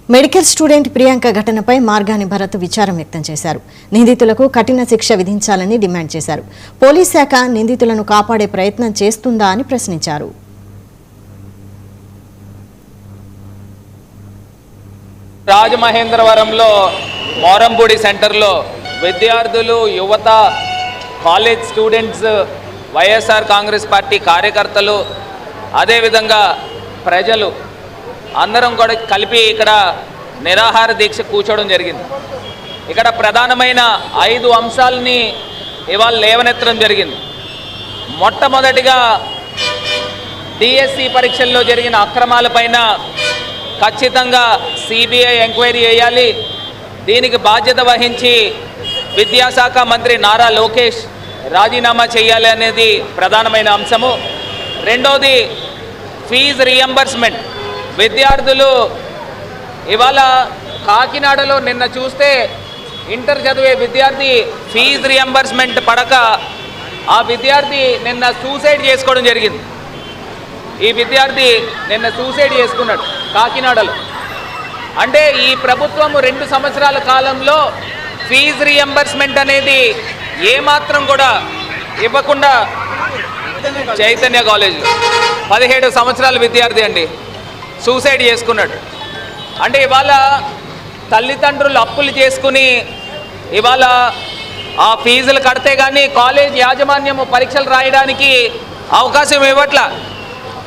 Medical student Priyanka ఘటనపై మార్గాని భరత్ విచారం వ్యక్తం చేశారు. నిందితులకు కఠిన శిక్ష విధించాలని డిమాండ్ చేశారు. పోలీస్ శాఖ నిందితులను కాపాడే ప్రయత్నం చేస్తుందా అని ప్రశ్నించారు. రాజమహేంద్రవరంలో మోరంపూడి సెంటర్లో విద్యార్థులు, యువత, college students, YSR Congress party కార్యకర్తలు, అదేవిధంగా ప్రజలు అందరం కూడా కలిపి ఇక్కడ నిరాహార దీక్ష కూర్చోవడం జరిగింది. ఇక్కడ ప్రధానమైన 5 అంశాలని ఇవాళ లేవనెత్తడం జరిగింది. మొట్టమొదటిగా డిఎస్సి పరీక్షల్లో జరిగిన అక్రమాలపైన ఖచ్చితంగా సిబిఐ ఎంక్వైరీ చేయాలి. దీనికి బాధ్యత వహించి విద్యాశాఖ మంత్రి నారా లోకేష్ రాజీనామా చేయాలి అనేది ప్రధానమైన అంశము. రెండోది ఫీజు రీఎంబర్స్మెంట్. విద్యార్థులు ఇవాళ కాకినాడలో నిన్న చూస్తే ఇంటర్ చదివే విద్యార్థి ఫీజు రీఎంబర్స్మెంట్ పడక ఆ విద్యార్థి నిన్న సూసైడ్ చేసుకోవడం జరిగింది. ఈ విద్యార్థి నిన్న సూసైడ్ చేసుకున్నాడు కాకినాడలో. అంటే ఈ ప్రభుత్వం 2 సంవత్సరాల కాలంలో ఫీజు రీఎంబర్స్మెంట్ అనేది ఏమాత్రం కూడా ఇవ్వకుండా చైతన్య కాలేజీలో 17 సంవత్సరాల విద్యార్థి అండి సూసైడ్ చేసుకున్నాడు. అంటే ఇవాళ తల్లిదండ్రులు అప్పులు చేసుకుని ఇవాళ ఆ ఫీజులు కడితే కానీ కాలేజ్ యాజమాన్యము పరీక్షలు రాయడానికి అవకాశం ఇవ్వట్లా.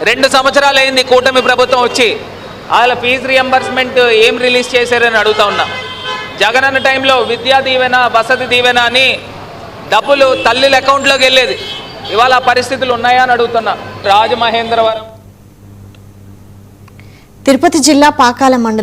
2 సంవత్సరాలు అయింది కూటమి ప్రభుత్వం వచ్చి. అలా ఫీజు రీఎంబర్స్మెంట్ ఏం రిలీజ్ చేశారని అడుగుతా ఉన్నా. జగనన్న టైంలో విద్యా దీవెన, వసతి దీవెన అని డబ్బులు తల్లుల అకౌంట్లోకి వెళ్ళేది. ఇవాళ ఆ పరిస్థితులు ఉన్నాయా అని అడుగుతున్నా. రాజమహేంద్రవరం తిరుపతి జిల్లా పాకాల మండలం